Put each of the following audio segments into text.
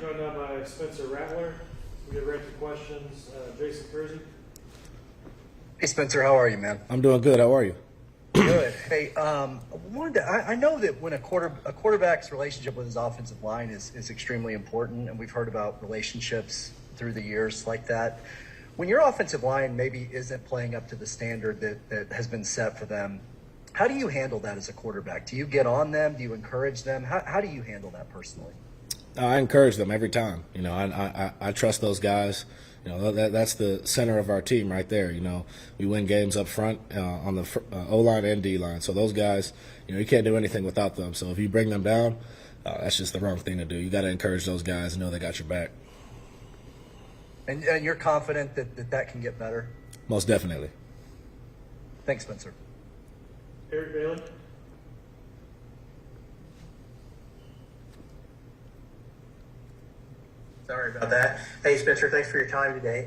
joined now by Spencer Rattler. We get right to questions. Jason Kersey. Hey Spencer, how are you, man? I'm doing good. How are you? Good. Hey, I know that when a quarterback's relationship with his offensive line is extremely important, and we've heard about relationships through the years like that. When your offensive line maybe isn't playing up to the standard that has been set for them, how do you handle that as a quarterback? Do you get on them? Do you encourage them? How do you handle that personally? I encourage them every time. You know, I trust those guys. You know, that's the center of our team right there. You know, we win games up front on the O-line and D-line. So those guys, you know, you can't do anything without them. So if you bring them down, that's just the wrong thing to do. You got to encourage those guys and know they got your back. And you're confident that can get better? Most definitely. Thanks, Spencer. Eric Bailey. Sorry about that. Hey, Spencer, thanks for your time today.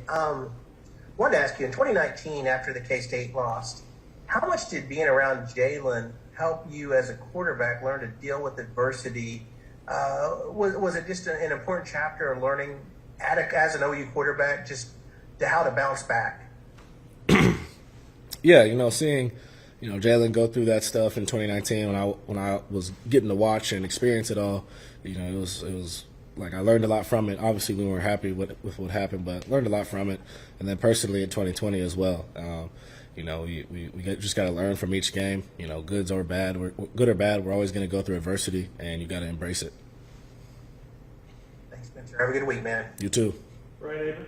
Wanted to ask you, in 2019, after the K-State lost, how much did being around Jalen help you as a quarterback learn to deal with adversity? Was it just an important chapter of learning as an OU quarterback just how to bounce back? Yeah, you know, seeing, you know, Jalen go through that stuff in 2019 when I was getting to watch and experience it all, you know, it was like I learned a lot from it. Obviously, we weren't happy with what happened, but learned a lot from it. And then personally in 2020 as well, you know, we just got to learn from each game. You know, good or bad, we're always going to go through adversity, and you got to embrace it. Thanks, Spencer. Have a good week, man. You too. Ryan Avery.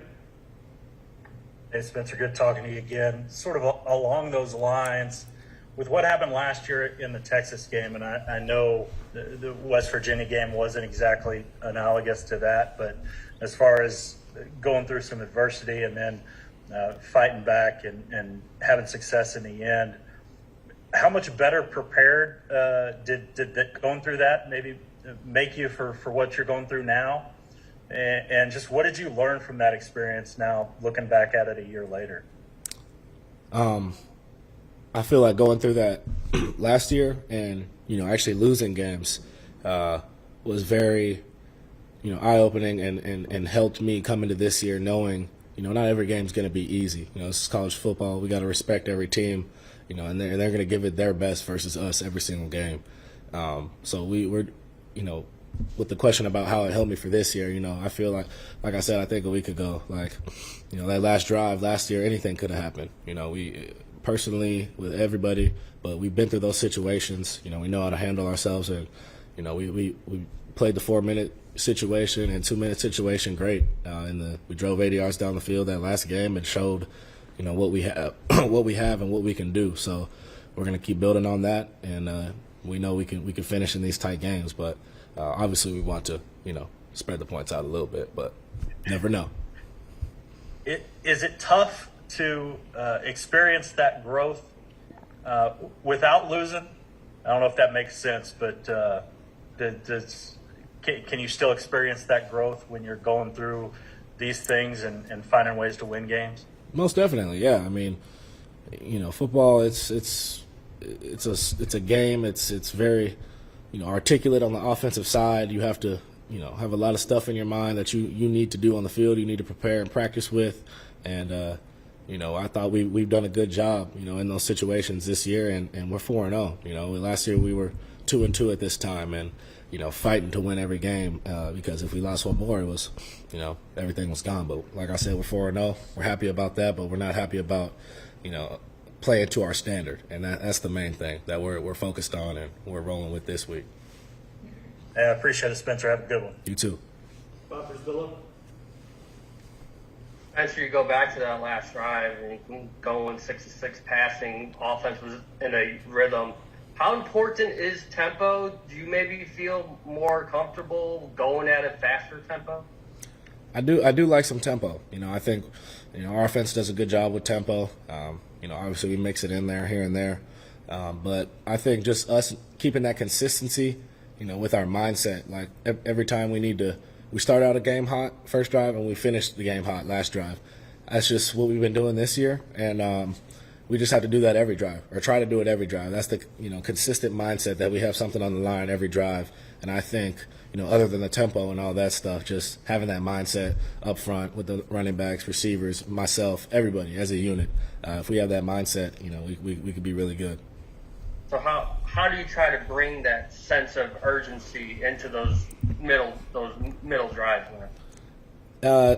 Hey, Spencer, good talking to you again. Sort of along those lines, with what happened last year in the Texas game, and I know the West Virginia game wasn't exactly analogous to that, but as far as going through some adversity and then fighting back and having success in the end, how much better prepared did going through that maybe make you for what you're going through now? And just what did you learn from that experience now, looking back at it a year later? I feel like going through that last year and, you know, actually losing games was very, you know, eye-opening and helped me come into this year knowing, you know, not every game's going to be easy. You know, this is college football. We got to respect every team, you know, and they're going to give it their best versus us every single game. So we're, you know, with the question about how it helped me for this year, you know, I feel like I said, I think a week ago, like, you know, that last drive last year, anything could have happened. You know, we personally with everybody, but we've been through those situations. You know, we know how to handle ourselves, and you know, we played the 4-minute situation and 2-minute situation great. We drove 80 yards down the field that last game and showed, you know, what we have, what we have, and what we can do. So we're gonna keep building on that, and we know we can finish in these tight games, but. Obviously, we want to, you know, spread the points out a little bit, but never know. Is it tough to experience that growth without losing? I don't know if that makes sense, but can you still experience that growth when you're going through these things and finding ways to win games? Most definitely, yeah. I mean, you know, football it's a game. It's very, you know, articulate on the offensive side. You have to, you know, have a lot of stuff in your mind that you need to do on the field. You need to prepare and practice with. And, you know, I thought we've done a good job, you know, in those situations this year. And we're 4-0. You know, last year we were 2-2 at this time and, you know, fighting to win every game because if we lost one more, it was, you know, everything was gone. But like I said, we're 4-0. We're happy about that, but we're not happy about, you know, playing to our standard, and that's the main thing that we're focused on and we're rolling with this week. I appreciate it, Spencer. Have a good one. You too. Bob Brzilla. Spencer, you go back to that last drive and going 6-6 passing, offense was in a rhythm. How important is tempo? Do you maybe feel more comfortable going at a faster tempo? I do like some tempo. You know, I think, you know, our offense does a good job with tempo. You know, obviously we mix it in there, here and there. But I think just us keeping that consistency, you know, with our mindset. Like every time we start out a game hot first drive and we finish the game hot last drive. That's just what we've been doing this year. And we just have to do that every drive or try to do it every drive. That's the, you know, consistent mindset that we have something on the line every drive. And I think, other than the tempo and all that stuff, just having that mindset up front with the running backs, receivers, myself, everybody as a unit. If we have that mindset, we could be really good. So how do you try to bring that sense of urgency into those middle drives, man?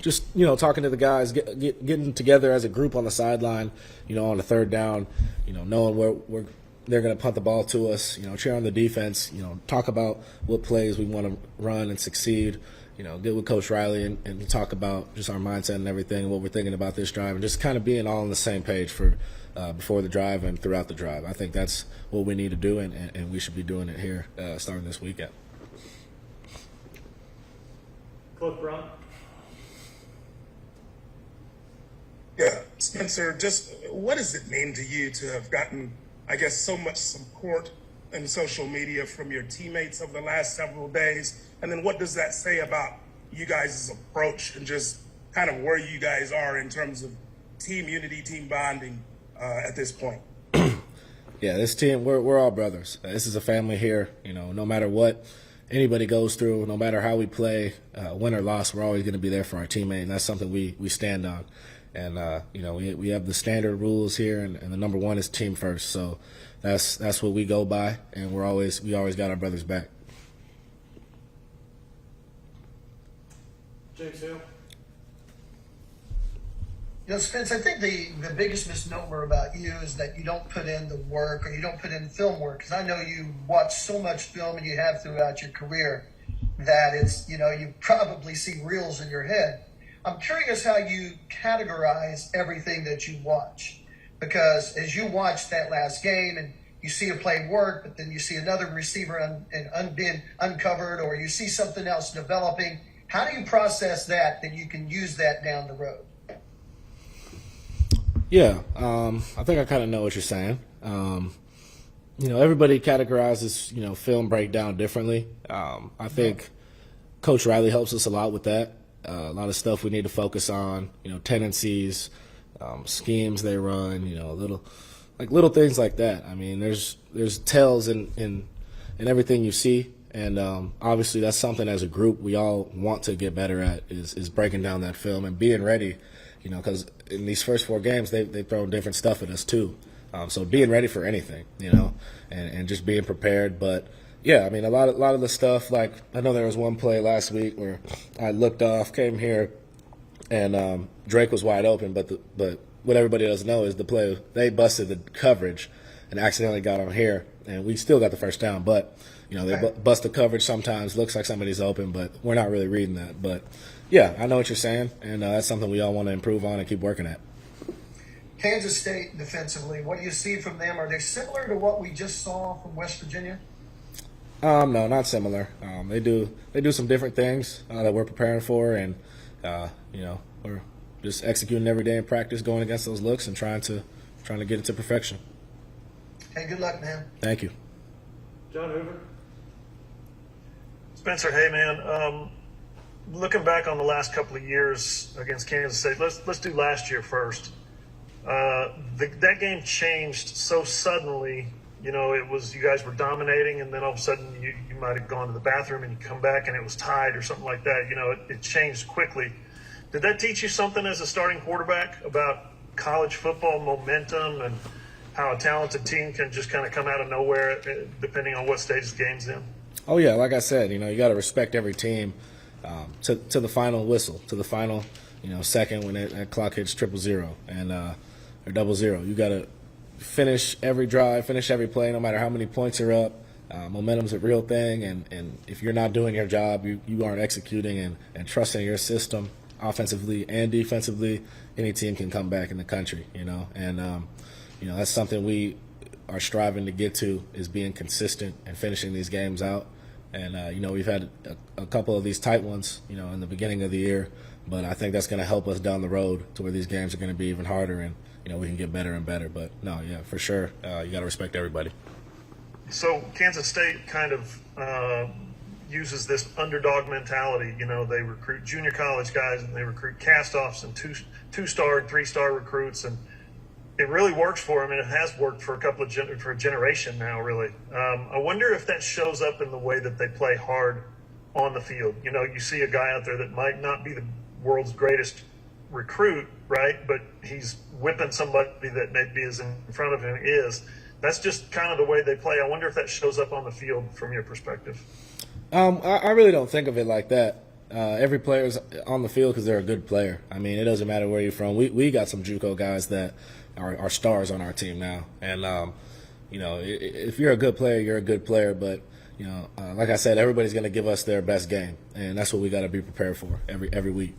Just talking to the guys, getting together as a group on the sideline, on the third down, knowing where they're going to punt the ball to us, cheer on the defense, talk about what plays we want to run and succeed, get with Coach Riley and talk about just our mindset and everything and what we're thinking about this drive, and just kind of being all on the same page for before the drive and throughout the drive. I think that's what we need to do, and we should be doing it here starting this weekend. Cliff Brown. Yeah, Spencer, just what does it mean to you to have gotten, I guess, so much support in social media from your teammates over the last several days? And then what does that say about you guys' approach and just kind of where you guys are in terms of team unity, team bonding at this point? Yeah, this team, we're all brothers. This is a family here. No matter what anybody goes through, no matter how we play, win or loss, we're always going to be there for our teammate, and that's something we stand on. And we have the standard rules here, and the number one is team first. So that's what we go by, and we always got our brothers back. James Hill. Spence, I think the biggest misnomer about you is that you don't put in the work or you don't put in film work. Because I know you watch so much film and you have throughout your career that it's, you probably see reels in your head. I'm curious how you categorize everything that you watch. Because as you watch that last game and you see a play work, but then you see another receiver been uncovered, or you see something else developing, how do you process that you can use that down the road? Yeah, I think I kind of know what you're saying. Everybody categorizes, film breakdown differently. I think Coach Riley helps us a lot with that. A lot of stuff we need to focus on, tendencies, schemes they run, little things like that. I mean, there's tells in everything you see, and obviously that's something as a group we all want to get better at is breaking down that film and being ready, because in these first 4 games they've thrown different stuff at us too. So being ready for anything, and just being prepared. But yeah, I mean, a lot of the stuff, like I know there was one play last week where I looked off, came here, and Drake was wide open, but what everybody doesn't know is the play, they busted the coverage and accidentally got on here, and we still got the first down. But, they bust the coverage sometimes, looks like somebody's open, but we're not really reading that. But, yeah, I know what you're saying, and that's something we all want to improve on and keep working at. Kansas State defensively, what do you see from them? Are they similar to what we just saw from West Virginia? No, not similar. They do some different things that we're preparing for, and we're just executing every day in practice, going against those looks and trying to get it to perfection. Hey, good luck, man. Thank you. John Hoover. Spencer, hey man. Looking back on the last couple of years against Kansas State, let's do last year first. That game changed so suddenly. It was you guys were dominating, and then all of a sudden you might have gone to the bathroom and you come back and it was tied or something like that. It changed quickly. Did that teach you something as a starting quarterback about college football momentum and how a talented team can just kind of come out of nowhere depending on what stage the game's in? Oh yeah, like I said, you got to respect every team to the final whistle, to the final second when that clock hits 000 and or 00. You got to finish every drive, finish every play, no matter how many points are up. Momentum's a real thing, and if you're not doing your job, you aren't executing and trusting your system offensively and defensively, any team can come back in the country, and that's something we are striving to get to, is being consistent and finishing these games out. And we've had a couple of these tight ones, in the beginning of the year, but I think that's going to help us down the road to where these games are going to be even harder, and we can get better and better. But no, yeah, for sure, you got to respect everybody. So Kansas State kind of uses this underdog mentality. They recruit junior college guys and they recruit cast-offs and two-star, 3-star recruits. And it really works for him, and it has worked for for a generation now, really. I wonder if that shows up in the way that they play hard on the field. You know, you see a guy out there that might not be the world's greatest recruit, right? But he's whipping somebody that maybe is in front of him is. That's just kind of the way they play. I wonder if that shows up on the field from your perspective. I really don't think of it like that. Every player's on the field because they're a good player. I mean, it doesn't matter where you're from. We got some JUCO guys that are stars on our team now. And, you know, if you're a good player, you're a good player. But, you know, like I said, everybody's going to give us their best game. And that's what we got to be prepared for every week.